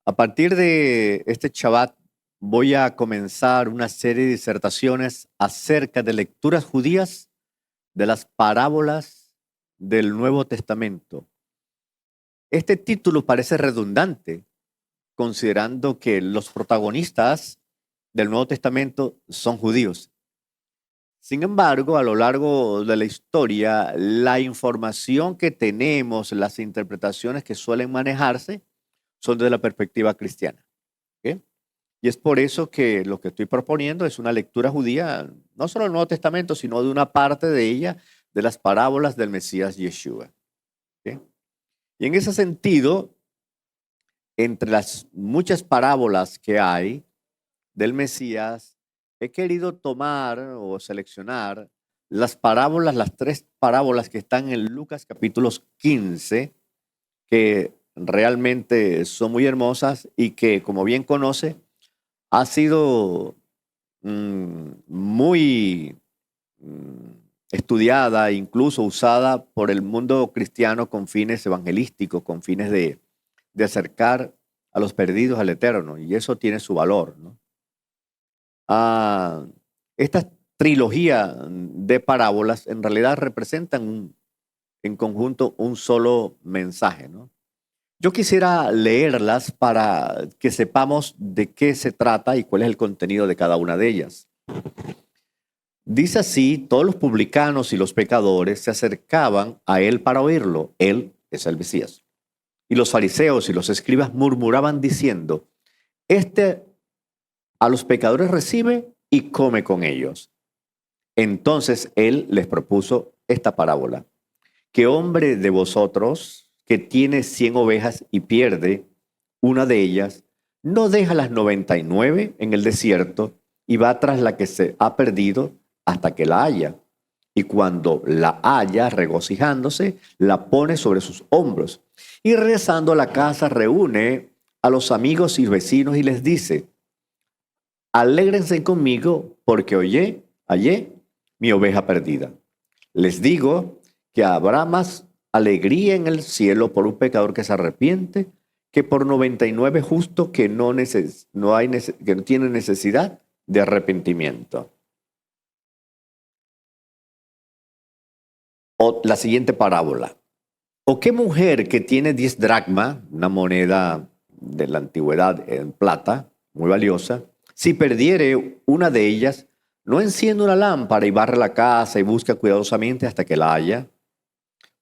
A partir de este Shabbat voy a comenzar una serie de disertaciones acerca de lecturas judías de las parábolas del Nuevo Testamento. Este título parece redundante, considerando que los protagonistas del Nuevo Testamento son judíos. Sin embargo, a lo largo de la historia, la información que tenemos, las interpretaciones que suelen manejarse, son desde la perspectiva cristiana. ¿Ok? Y es por eso que lo que estoy proponiendo es una lectura judía, no solo del Nuevo Testamento, sino de una parte de ella, de las parábolas del Mesías Yeshua. ¿Ok? Y en ese sentido, entre las muchas parábolas que hay del Mesías, he querido tomar o seleccionar las parábolas, las tres parábolas que están en Lucas capítulos 15, que realmente son muy hermosas y que, como bien conoce, ha sido muy estudiada, incluso usada por el mundo cristiano con fines evangelísticos, con fines de acercar a los perdidos al Eterno, y eso tiene su valor, ¿no? Esta trilogía de parábolas en realidad representan en conjunto un solo mensaje, ¿no? Yo quisiera leerlas para que sepamos de qué se trata y cuál es el contenido de cada una de ellas. Dice así: todos los publicanos y los pecadores se acercaban a él para oírlo. Él es el Mesías. Y los fariseos y los escribas murmuraban diciendo: este a los pecadores recibe y come con ellos. Entonces él les propuso esta parábola: ¿qué hombre de vosotros que tiene 100 ovejas y pierde una de ellas, no deja las 99 en el desierto y va tras la que se ha perdido hasta que la haya? Y cuando la haya, regocijándose, la pone sobre sus hombros. Y regresando a la casa, reúne a los amigos y vecinos y les dice: alégrense conmigo porque hallé mi oveja perdida. Les digo que habrá más alegría en el cielo por un pecador que se arrepiente que por 99 justos que que no tienen necesidad de arrepentimiento. O la siguiente parábola: ¿o qué mujer que tiene 10 dracmas, una moneda de la antigüedad en plata, muy valiosa, si perdiere una de ellas, no enciende una lámpara y barre la casa y busca cuidadosamente hasta que la haya?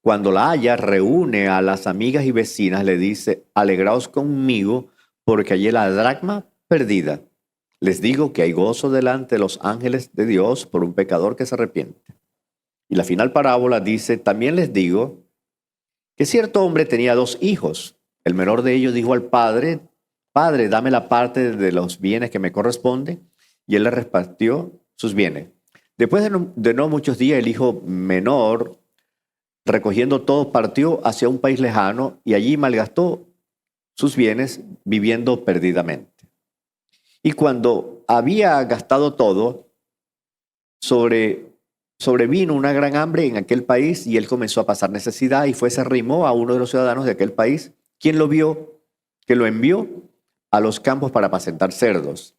Cuando la haya, reúne a las amigas y vecinas, le dice: alegraos conmigo porque hallé la dracma perdida. Les digo que hay gozo delante de los ángeles de Dios por un pecador que se arrepiente. Y la final parábola dice: también les digo que cierto hombre tenía 2 hijos. El menor de ellos dijo al padre: Padre, dame la parte de los bienes que me corresponde. Y él le repartió sus bienes. Después de no muchos días, el hijo menor, recogiendo todo, partió hacia un país lejano y allí malgastó sus bienes viviendo perdidamente. Y cuando había gastado todo, sobrevino una gran hambre en aquel país y él comenzó a pasar necesidad y se arrimó a uno de los ciudadanos de aquel país, quien lo vio, que lo envió a los campos para apacentar cerdos.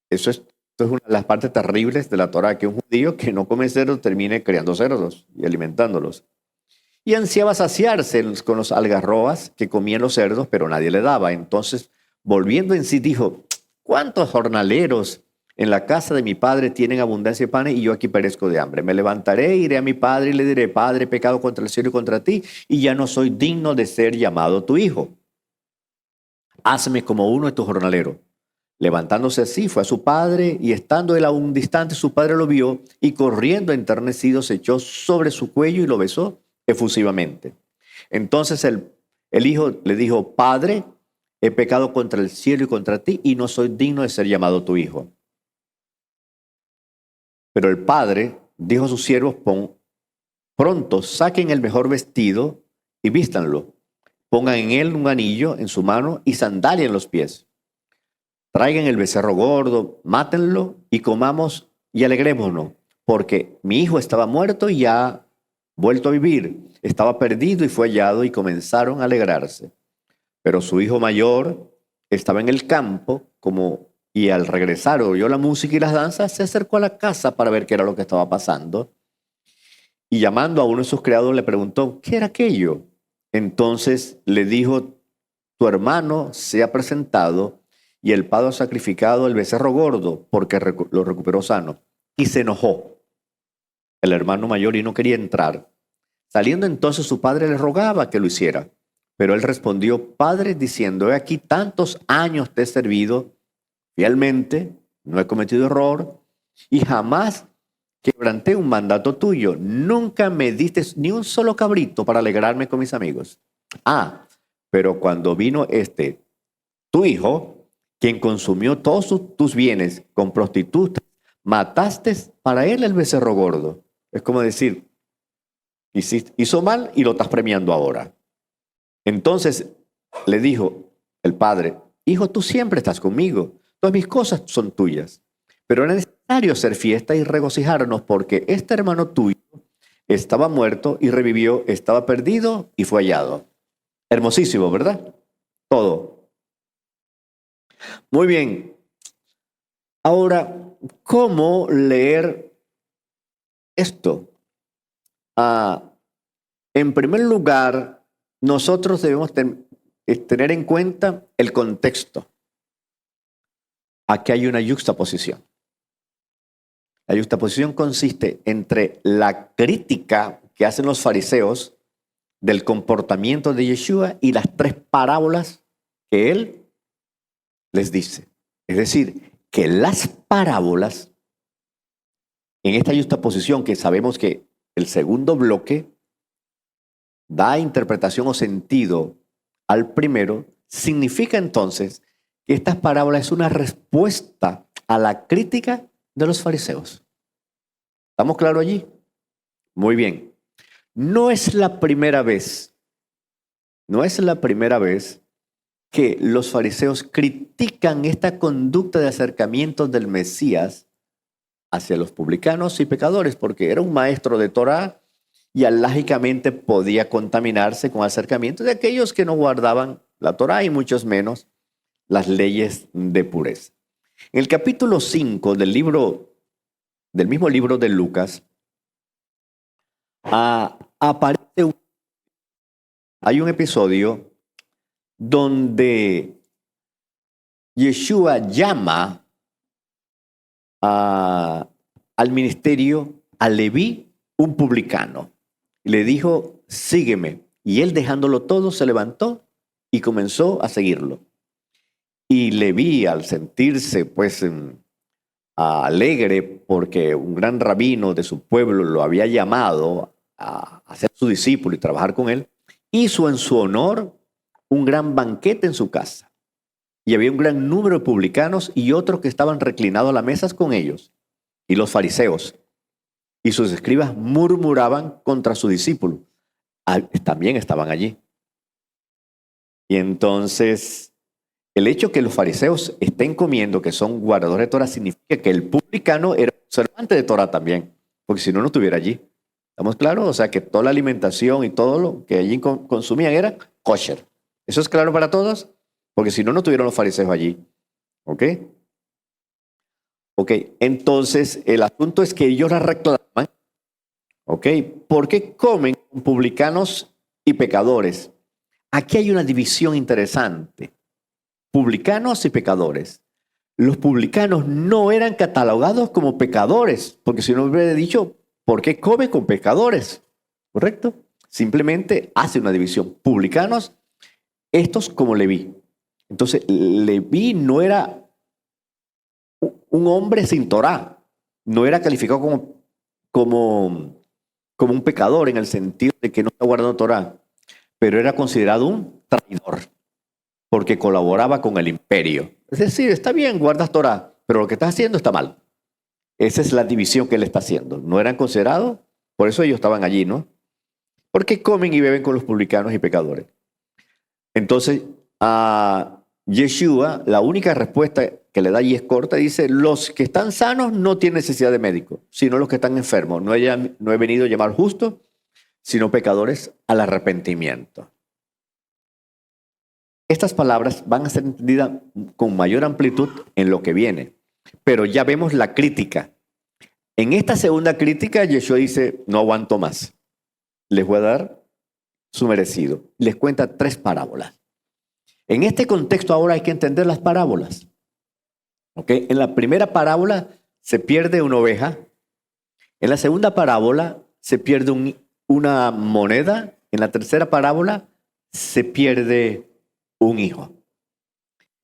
Esto es una de las partes terribles de la Torá, que un judío que no come cerdos termine criando cerdos y alimentándolos. Y ansiaba saciarse con los algarrobas que comían los cerdos, pero nadie le daba. Entonces, volviendo en sí, dijo: ¿cuántos jornaleros en la casa de mi padre tienen abundancia de panes y yo aquí perezco de hambre? Me levantaré, iré a mi padre y le diré: Padre, he pecado contra el cielo y contra ti, y ya no soy digno de ser llamado tu hijo. Hazme como uno de tus jornaleros. Levantándose así, fue a su padre, y estando él aún distante, su padre lo vio, y corriendo enternecido se echó sobre su cuello y lo besó efusivamente. Entonces el hijo le dijo: Padre, he pecado contra el cielo y contra ti, y no soy digno de ser llamado tu hijo. Pero el padre dijo a sus siervos: pronto saquen el mejor vestido y vístanlo. Pongan en él un anillo en su mano y sandalia en los pies. Traigan el becerro gordo, mátenlo y comamos y alegrémonos, porque mi hijo estaba muerto y ha vuelto a vivir. Estaba perdido y fue hallado, y comenzaron a alegrarse. Pero su hijo mayor estaba en el campo y al regresar oyó la música y las danzas, se acercó a la casa para ver qué era lo que estaba pasando. Y llamando a uno de sus criados le preguntó, ¿qué era aquello? Entonces le dijo, tu hermano se ha presentado y el padre ha sacrificado el becerro gordo porque lo recuperó sano. Y se enojó el hermano mayor y no quería entrar. Saliendo entonces su padre le rogaba que lo hiciera. Pero él respondió, padre, diciendo, he aquí tantos años te he servido fielmente, no he cometido error y jamás quebranté un mandato tuyo. Nunca me diste ni un solo cabrito para alegrarme con mis amigos. Ah, pero cuando vino tu hijo, quien consumió todos tus bienes con prostitutas, mataste para él el becerro gordo. Es como decir, hizo mal y lo estás premiando ahora. Entonces le dijo el padre, hijo, tú siempre estás conmigo, todas mis cosas son tuyas, pero era necesario hacer fiesta y regocijarnos porque este hermano tuyo estaba muerto y revivió, estaba perdido y fue hallado. Hermosísimo, ¿verdad? Todo. Muy bien. Ahora, ¿cómo leer esto? En primer lugar, nosotros debemos tener en cuenta el contexto. Aquí hay una yuxtaposición. La yuxtaposición consiste entre la crítica que hacen los fariseos del comportamiento de Yeshua y las tres parábolas que él les dice. Es decir, que las parábolas, en esta yuxtaposición que sabemos que el segundo bloque da interpretación o sentido al primero, significa entonces que estas parábolas es una respuesta a la crítica de los fariseos. ¿Estamos claros allí? Muy bien. No es la primera vez que los fariseos critican esta conducta de acercamiento del Mesías hacia los publicanos y pecadores, porque era un maestro de Torá y alágicamente podía contaminarse con acercamiento de aquellos que no guardaban la Torá y muchos menos las leyes de pureza. En el capítulo 5 del mismo libro de Lucas, hay un episodio donde Yeshua llama al ministerio a Leví, un publicano. Le dijo, sígueme. Y él, dejándolo todo, se levantó y comenzó a seguirlo. Y Leví, al sentirse pues alegre porque un gran rabino de su pueblo lo había llamado a ser su discípulo y trabajar con él, hizo en su honor un gran banquete en su casa. Y había un gran número de publicanos y otros que estaban reclinados a las mesas con ellos. Y los fariseos y sus escribas murmuraban contra su discípulo. También estaban allí. Y entonces, el hecho que los fariseos estén comiendo, que son guardadores de Torah, significa que el publicano era observante de Torah también, porque si no, no estuviera allí. ¿Estamos claros? O sea, que toda la alimentación y todo lo que allí consumían era kosher. ¿Eso es claro para todos? Porque si no, no tuvieron los fariseos allí. ¿Ok? Ok, entonces el asunto es que ellos la reclaman. ¿Ok? ¿Por qué comen con publicanos y pecadores? Aquí hay una división interesante. Publicanos y pecadores. Los publicanos no eran catalogados como pecadores, porque si no hubiera dicho, ¿por qué come con pecadores? ¿Correcto? Simplemente hace una división. Publicanos, estos como Leví. Entonces, Leví no era un hombre sin Torá, no era calificado como un pecador en el sentido de que no está guardando Torá, pero era considerado un traidor porque colaboraba con el imperio. Es decir, está bien, guardas Torá, pero lo que estás haciendo está mal. Esa es la división que él está haciendo. No eran considerados, por eso ellos estaban allí, ¿no? Porque comen y beben con los publicanos y pecadores. Entonces, a Yeshua, la única respuesta que le da allí es corta, dice, los que están sanos no tienen necesidad de médico, sino los que están enfermos. No he venido a llamar justos, sino pecadores al arrepentimiento. Estas palabras van a ser entendidas con mayor amplitud en lo que viene. Pero ya vemos la crítica. En esta segunda crítica, Yeshua dice, no aguanto más. Les voy a dar su merecido. Les cuenta 3 parábolas. En este contexto ahora hay que entender las parábolas. ¿Ok? En la primera parábola se pierde una oveja. En la segunda parábola se pierde una moneda. En la tercera parábola se pierde un hijo.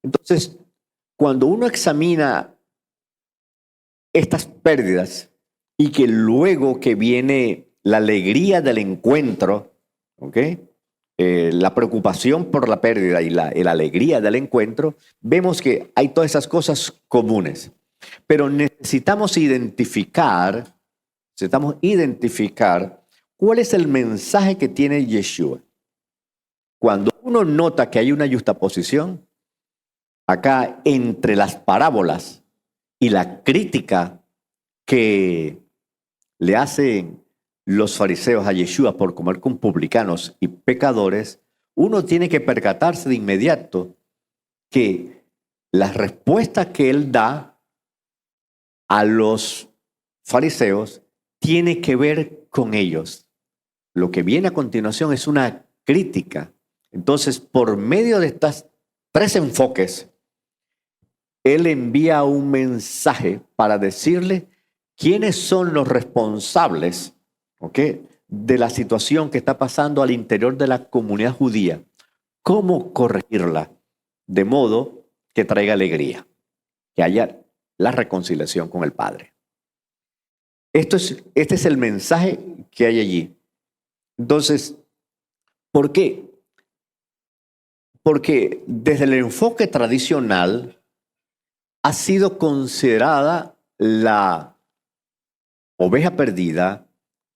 Entonces, cuando uno examina estas pérdidas y que luego que viene la alegría del encuentro, ¿ok? La preocupación por la pérdida y la alegría del encuentro, vemos que hay todas esas cosas comunes. Pero necesitamos identificar cuál es el mensaje que tiene Yeshua. Cuando uno nota que hay una yuxtaposición, acá entre las parábolas y la crítica que le hacen los fariseos a Yeshua por comer con publicanos y pecadores, uno tiene que percatarse de inmediato que las respuestas que él da a los fariseos tiene que ver con ellos. Lo que viene a continuación es una crítica. Entonces, por medio de estas 3 enfoques, él envía un mensaje para decirle quiénes son los responsables, ¿ok?, de la situación que está pasando al interior de la comunidad judía. ¿Cómo corregirla de modo que traiga alegría? Que haya la reconciliación con el Padre. Este es el mensaje que hay allí. Entonces, ¿por qué? Porque desde el enfoque tradicional ha sido considerada la oveja perdida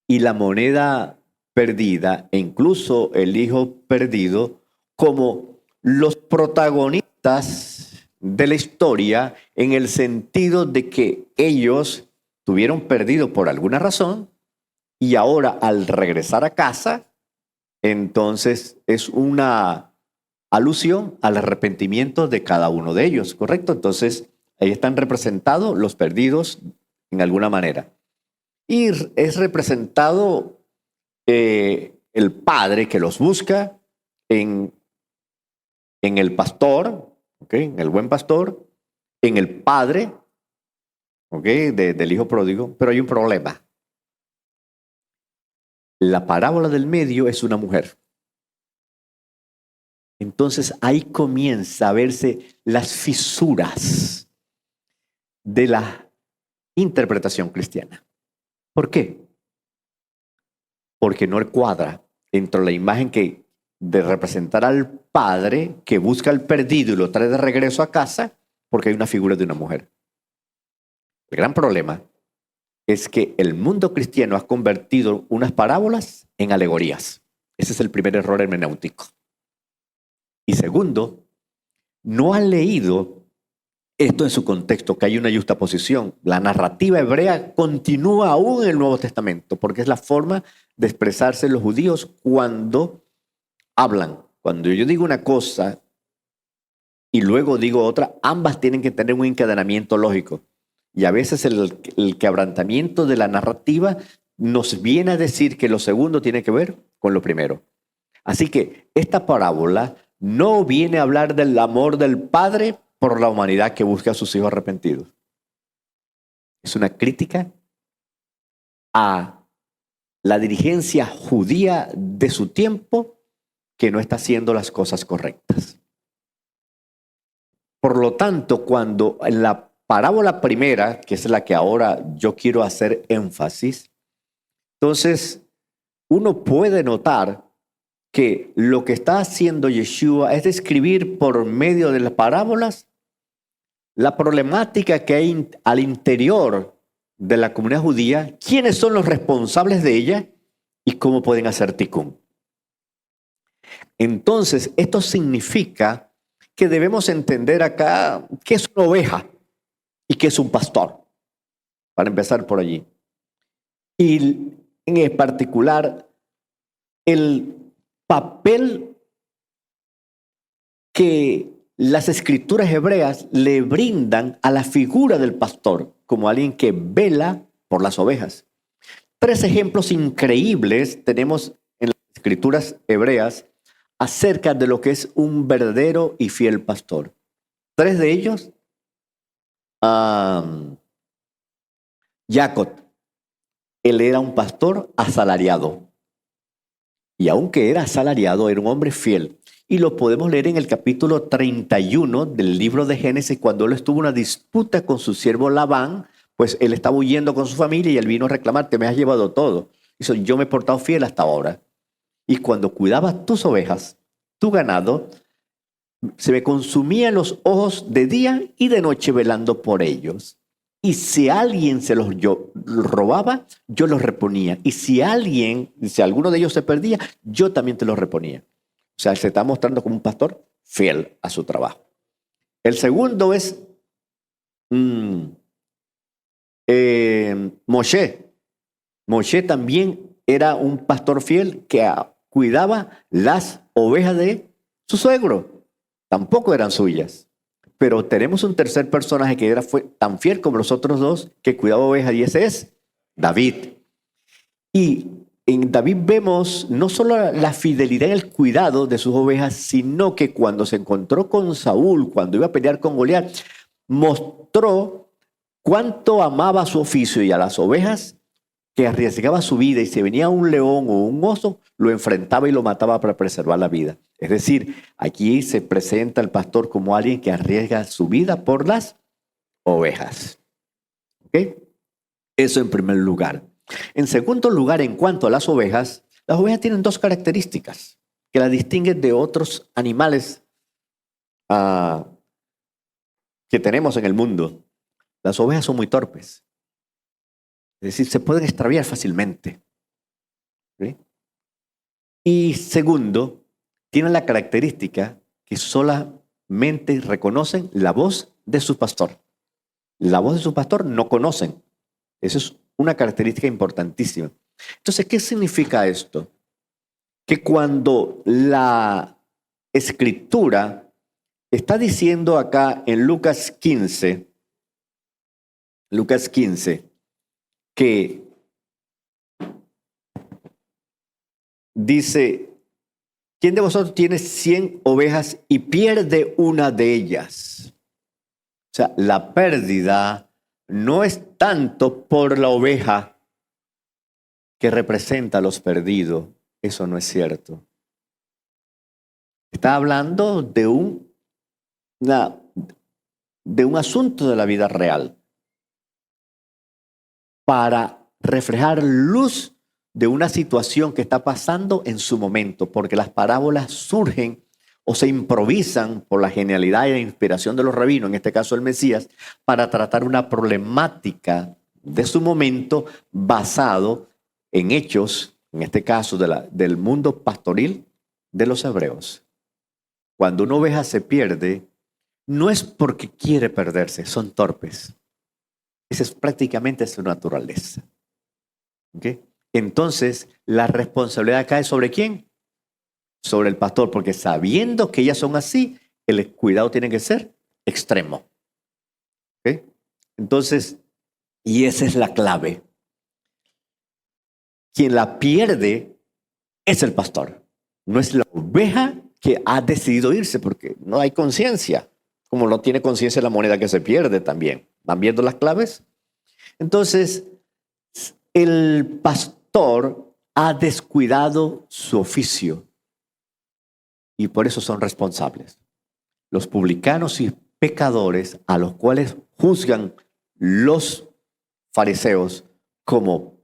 y la moneda perdida e incluso el hijo perdido como los protagonistas de la historia, en el sentido de que ellos tuvieron perdido por alguna razón y ahora al regresar a casa, entonces es una alusión al arrepentimiento de cada uno de ellos, ¿correcto? Entonces ahí están representados los perdidos en alguna manera. Y es representado el padre que los busca en el pastor, ¿okay?, en el buen pastor, en el padre, ¿okay?, del hijo pródigo, pero hay un problema. La parábola del medio es una mujer. Entonces ahí comienza a verse las fisuras de la interpretación cristiana. ¿Por qué? Porque no cuadra dentro de la imagen de representar al padre que busca al perdido y lo trae de regreso a casa, porque hay una figura de una mujer. El gran problema es que el mundo cristiano ha convertido unas parábolas en alegorías. Ese es el primer error hermenéutico. Y segundo, no ha leído esto en su contexto, que hay una yuxtaposición. La narrativa hebrea continúa aún en el Nuevo Testamento, porque es la forma de expresarse los judíos cuando hablan. Cuando yo digo una cosa y luego digo otra, ambas tienen que tener un encadenamiento lógico. Y a veces el quebrantamiento de la narrativa nos viene a decir que lo segundo tiene que ver con lo primero. Así que esta parábola no viene a hablar del amor del Padre por la humanidad que busca a sus hijos arrepentidos. Es una crítica a la dirigencia judía de su tiempo que no está haciendo las cosas correctas. Por lo tanto, cuando en la parábola primera, que es la que ahora yo quiero hacer énfasis, entonces uno puede notar que lo que está haciendo Yeshua es describir por medio de las parábolas la problemática que hay al interior de la comunidad judía, quiénes son los responsables de ella y cómo pueden hacer tikkun. Entonces, esto significa que debemos entender acá qué es una oveja y qué es un pastor, para empezar por allí. Y en particular, el papel que las escrituras hebreas le brindan a la figura del pastor como alguien que vela por las ovejas. 3 ejemplos increíbles tenemos en las escrituras hebreas acerca de lo que es un verdadero y fiel pastor. 3 de ellos, Jacob, él era un pastor asalariado. Y aunque era asalariado, era un hombre fiel. Y lo podemos leer en el capítulo 31 del libro de Génesis, cuando él estuvo en una disputa con su siervo Labán, pues él estaba huyendo con su familia y él vino a reclamar: te me has llevado todo. Dice: yo me he portado fiel hasta ahora. Y cuando cuidaba tus ovejas, tu ganado, se me consumían los ojos de día y de noche velando por ellos. Y si alguien se los robaba, yo los reponía. Y si alguno de ellos se perdía, yo también te los reponía. O sea, se está mostrando como un pastor fiel a su trabajo. El segundo es Moshe. Moshe también era un pastor fiel que cuidaba las ovejas de su suegro. Tampoco eran suyas. Pero tenemos un tercer personaje que fue tan fiel como los otros dos, que cuidaba ovejas, y ese es David. Y en David vemos no solo la fidelidad en el cuidado de sus ovejas, sino que cuando se encontró con Saúl, cuando iba a pelear con Goliat, mostró cuánto amaba su oficio y a las ovejas, que arriesgaba su vida, y si venía un león o un oso, lo enfrentaba y lo mataba para preservar la vida. Es decir, aquí se presenta el pastor como alguien que arriesga su vida por las ovejas. ¿Ok? Eso en primer lugar. En segundo lugar, en cuanto a las ovejas tienen 2 características que las distinguen de otros animales que tenemos en el mundo. Las ovejas son muy torpes. Es decir, se pueden extraviar fácilmente. ¿Sí? Y segundo, tienen la característica que solamente reconocen la voz de su pastor. La voz de su pastor no conocen. Esa es una característica importantísima. Entonces, ¿qué significa esto? Que cuando la Escritura está diciendo acá en Lucas 15, que dice: ¿quién de vosotros tiene 100 ovejas y pierde una de ellas? O sea, la pérdida no es tanto por la oveja que representa a los perdidos. Eso no es cierto. Está hablando de un asunto de la vida real, para reflejar luz de una situación que está pasando en su momento, porque las parábolas surgen o se improvisan por la genialidad y la inspiración de los rabinos, en este caso el Mesías, para tratar una problemática de su momento basado en hechos, en este caso del mundo pastoril de los hebreos. Cuando una oveja se pierde, no es porque quiere perderse, son torpes. Esa es prácticamente su naturaleza. ¿Okay? Entonces, la responsabilidad cae ¿sobre quién? Sobre el pastor, porque sabiendo que ellas son así, el cuidado tiene que ser extremo. ¿Okay? Entonces, y esa es la clave. Quien la pierde es el pastor. No es la oveja que ha decidido irse, porque no hay conciencia. Como no tiene conciencia la moneda que se pierde también. ¿Van viendo las claves? Entonces, el pastor ha descuidado su oficio y por eso son responsables. Los publicanos y pecadores, a los cuales juzgan los fariseos como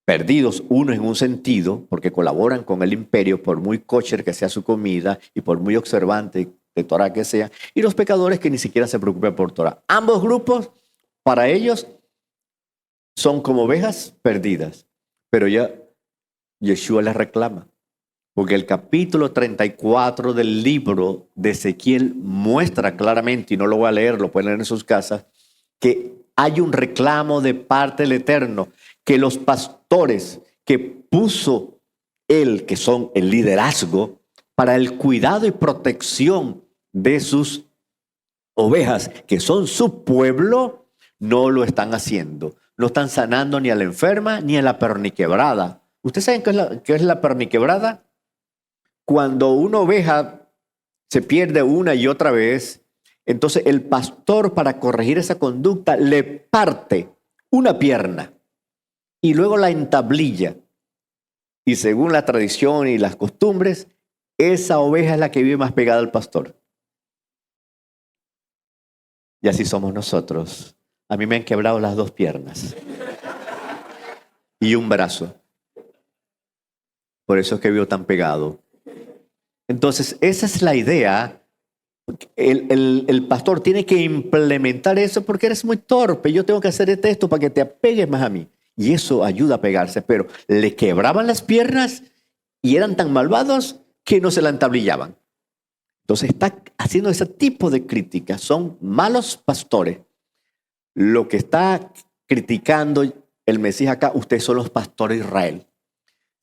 perdidos, uno en un sentido, porque colaboran con el imperio, por muy kosher que sea su comida y por muy observante de Torah que sea, y los pecadores que ni siquiera se preocupan por Torah. Ambos grupos, para ellos, son como ovejas perdidas. Pero ya Yeshua les reclama, porque el capítulo 34 del libro de Ezequiel muestra claramente, y no lo voy a leer, lo pueden leer en sus casas, que hay un reclamo de parte del Eterno, que los pastores que puso él, que son el liderazgo, para el cuidado y protección de sus ovejas, que son su pueblo, no lo están haciendo. No están sanando ni a la enferma ni a la perniquebrada. ¿Ustedes saben qué es la perniquebrada? Cuando una oveja se pierde una y otra vez, entonces el pastor, para corregir esa conducta, le parte una pierna y luego la entablilla. Y según la tradición y las costumbres, esa oveja es la que vive más pegada al pastor. Y así somos nosotros. A mí me han quebrado las 2 piernas y un brazo. Por eso es que vivo tan pegado. Entonces, esa es la idea. El pastor tiene que implementar eso porque eres muy torpe. Yo tengo que hacer esto para que te apegues más a mí. Y eso ayuda a pegarse. Pero le quebraban las piernas y eran tan malvados que no se la entablillaban. Entonces está haciendo ese tipo de críticas. Son malos pastores. Lo que está criticando el Mesías acá, ustedes son los pastores de Israel.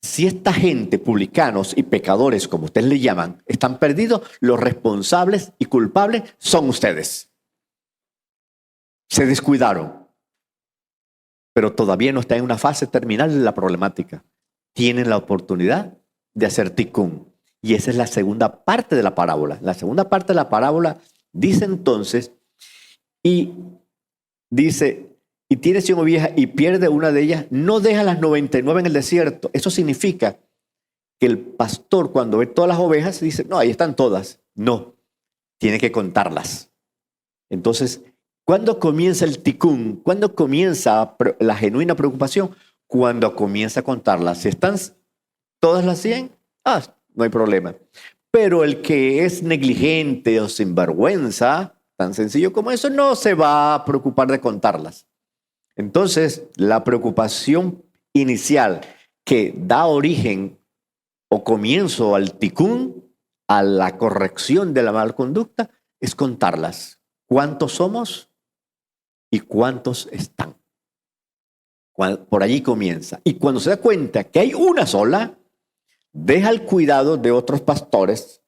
Si esta gente, publicanos y pecadores, como ustedes le llaman, están perdidos, los responsables y culpables son ustedes. Se descuidaron, pero todavía no están en una fase terminal de la problemática. Tienen la oportunidad de hacer tikkun. Y esa es la segunda parte de la parábola. La segunda parte de la parábola dice entonces, y tiene 100 ovejas y pierde una de ellas, no deja las 99 en el desierto. Eso significa que el pastor, cuando ve todas las ovejas, dice, no, ahí están todas. No, tiene que contarlas. Entonces, ¿cuándo comienza el tikkun? ¿Cuándo comienza la genuina preocupación? Cuando comienza a contarlas. Si están todas las 100, no hay problema. Pero el que es negligente o sinvergüenza, tan sencillo como eso, no se va a preocupar de contarlas. Entonces, la preocupación inicial que da origen o comienzo al tikkun, a la corrección de la mala conducta, es contarlas. ¿Cuántos somos y cuántos están? Por allí comienza. Y cuando se da cuenta que hay una sola, deja el cuidado de otros pastores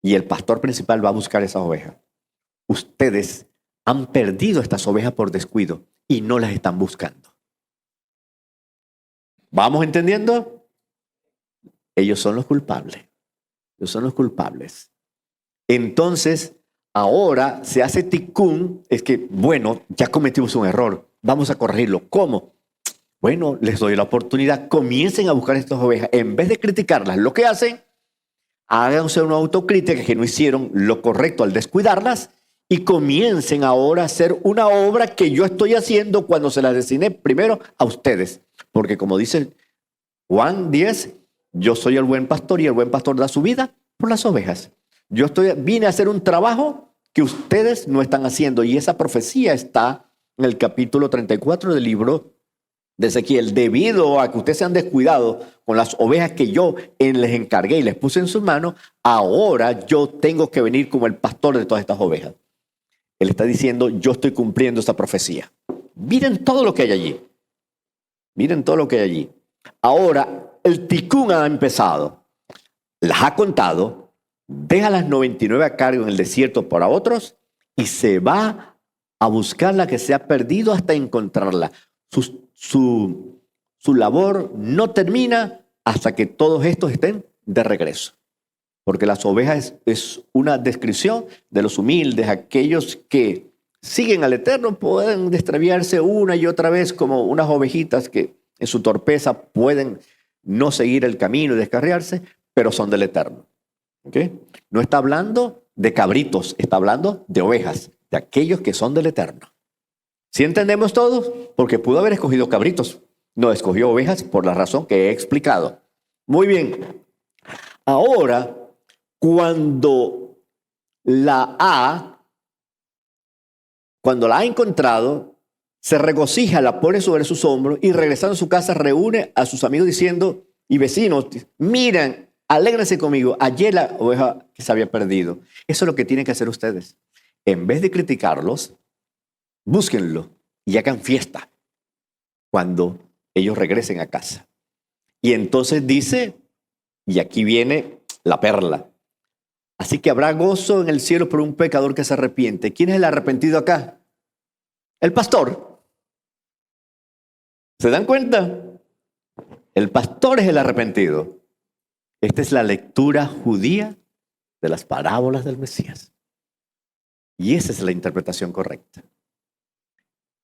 y el pastor principal va a buscar esas ovejas. Ustedes han perdido estas ovejas por descuido y no las están buscando. ¿Vamos entendiendo? Ellos son los culpables. Ellos son los culpables. Entonces, ahora se hace tikkun. Es que, bueno, ya cometimos un error. Vamos a corregirlo. ¿Cómo? Bueno, les doy la oportunidad. Comiencen a buscar estas ovejas. En vez de criticarlas, lo que hacen, háganse una autocrítica que no hicieron lo correcto al descuidarlas y comiencen ahora a hacer una obra que yo estoy haciendo cuando se la designé primero a ustedes. Porque como dice Juan 10, yo soy el buen pastor y el buen pastor da su vida por las ovejas. Vine a hacer un trabajo que ustedes no están haciendo y esa profecía está en el capítulo 34 del libro de Ezequiel. Debido a que ustedes se han descuidado con las ovejas que yo les encargué y les puse en sus manos, ahora yo tengo que venir como el pastor de todas estas ovejas. Él está diciendo, yo estoy cumpliendo esta profecía. Miren todo lo que hay allí. Miren todo lo que hay allí. Ahora, el tikkun ha empezado. Las ha contado, deja las 99 a cargo en el desierto para otros y se va a buscar la que se ha perdido hasta encontrarla. Su labor no termina hasta que todos estos estén de regreso. Porque las ovejas es una descripción de los humildes, aquellos que siguen al Eterno, pueden extraviarse una y otra vez como unas ovejitas que en su torpeza pueden no seguir el camino y descarriarse, pero son del Eterno. ¿Okay? No está hablando de cabritos, está hablando de ovejas, de aquellos que son del Eterno. ¿Sí entendemos todos? Porque pudo haber escogido cabritos. No, escogió ovejas por la razón que he explicado. Muy bien. Ahora, cuando la ha encontrado, se regocija, la pone sobre sus hombros y regresando a su casa reúne a sus amigos diciendo, y vecinos, miren, alégrense conmigo, hallé la oveja que se había perdido. Eso es lo que tienen que hacer ustedes. En vez de criticarlos, búsquenlo y hagan fiesta cuando ellos regresen a casa. Y entonces dice, y aquí viene la perla, Así que habrá gozo en el cielo por un pecador que se arrepiente. ¿Quién es el arrepentido acá? El pastor. ¿Se dan cuenta? El pastor es el arrepentido. Esta es la lectura judía de las parábolas del Mesías. Y esa es la interpretación correcta.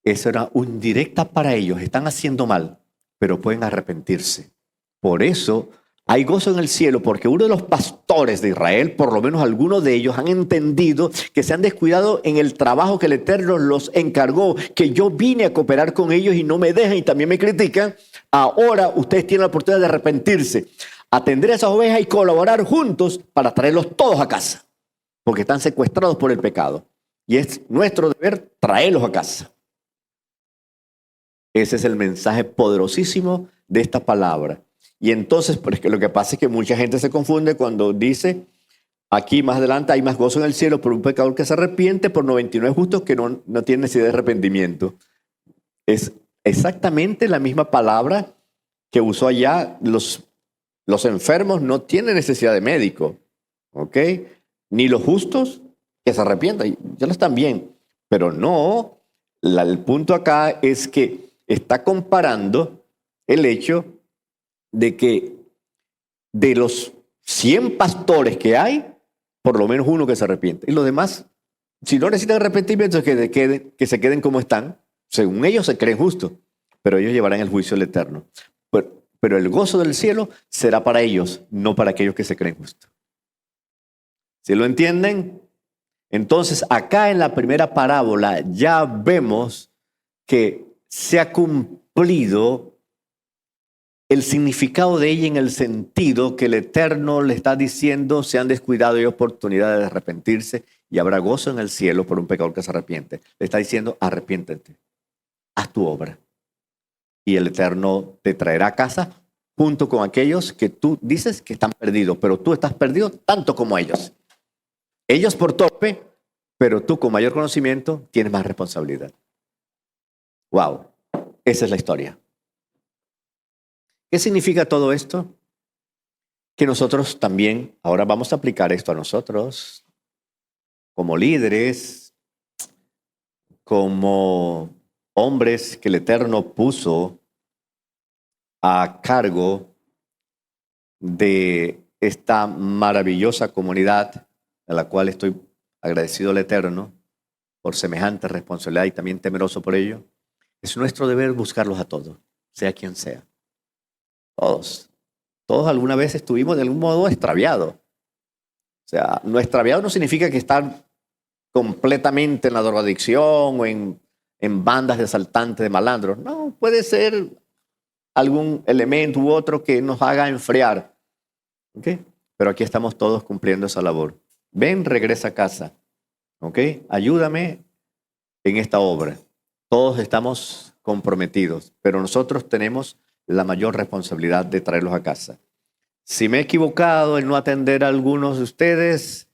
Eso era indirecta para ellos. Están haciendo mal, pero pueden arrepentirse. Por eso hay gozo en el cielo, porque uno de los pastores de Israel, por lo menos algunos de ellos, han entendido que se han descuidado en el trabajo que el Eterno los encargó, que yo vine a cooperar con ellos y no me dejan y también me critican. Ahora ustedes tienen la oportunidad de arrepentirse, atender a esas ovejas y colaborar juntos para traerlos todos a casa, porque están secuestrados por el pecado. Y es nuestro deber traerlos a casa. Ese es el mensaje poderosísimo de esta palabra. Y entonces, porque lo que pasa es que mucha gente se confunde cuando dice, aquí más adelante hay más gozo en el cielo por un pecador que se arrepiente, por 99 justos que no tienen necesidad de arrepentimiento. Es exactamente la misma palabra que usó allá. Los enfermos no tienen necesidad de médico, ¿ok? Ni los justos que se arrepientan, ya no están bien. Pero no, el punto acá es que está comparando el hecho de que de los 100 pastores que hay, por lo menos uno que se arrepiente. Y los demás, si no necesitan arrepentimiento, que se queden como están. Según ellos se creen justos, pero ellos llevarán el juicio del Eterno. Pero el gozo del cielo será para ellos, no para aquellos que se creen justos. ¿Sí lo entienden? Entonces, acá en la primera parábola ya vemos que se ha cumplido el significado de ella en el sentido que el Eterno le está diciendo: se han descuidado y hay oportunidad de arrepentirse y habrá gozo en el cielo por un pecador que se arrepiente. Le está diciendo: arrepiéntete, haz tu obra. Y el Eterno te traerá a casa junto con aquellos que tú dices que están perdidos, pero tú estás perdido tanto como ellos. Ellos por torpe, pero tú con mayor conocimiento tienes más responsabilidad. Wow, esa es la historia. ¿Qué significa todo esto? Que nosotros también, ahora vamos a aplicar esto a nosotros, como líderes, como hombres que el Eterno puso a cargo de esta maravillosa comunidad, a la cual estoy agradecido al Eterno por semejante responsabilidad y también temeroso por ello. Es nuestro deber buscarlos a todos, sea quien sea. Todos alguna vez estuvimos de algún modo extraviados. O sea, no extraviado no significa que estar completamente en la drogadicción o en bandas de asaltantes, de malandros. No, puede ser algún elemento u otro que nos haga enfriar. ¿Okay? Pero aquí estamos todos cumpliendo esa labor. Ven, regresa a casa. ¿Okay? Ayúdame en esta obra. Todos estamos comprometidos, pero nosotros tenemos la mayor responsabilidad de traerlos a casa. Si me he equivocado en no atender a algunos de ustedes,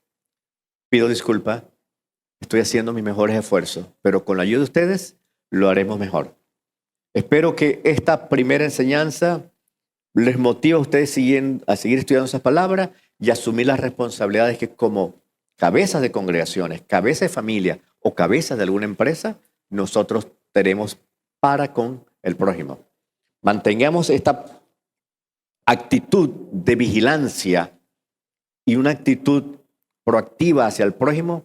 pido disculpas. Estoy haciendo mis mejores esfuerzos, pero con la ayuda de ustedes lo haremos mejor. Espero que esta primera enseñanza les motive a ustedes a seguir estudiando esas palabras y asumir las responsabilidades que como cabezas de congregaciones, cabezas de familia o cabezas de alguna empresa, nosotros tenemos para con el prójimo. Mantengamos esta actitud de vigilancia y una actitud proactiva hacia el prójimo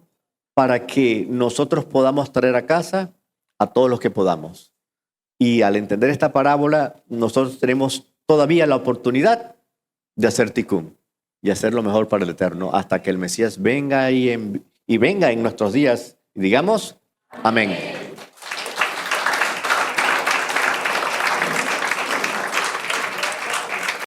para que nosotros podamos traer a casa a todos los que podamos. Y al entender esta parábola, nosotros tenemos todavía la oportunidad de hacer ticún y hacer lo mejor para el Eterno hasta que el Mesías venga y venga en nuestros días. Y digamos, amén.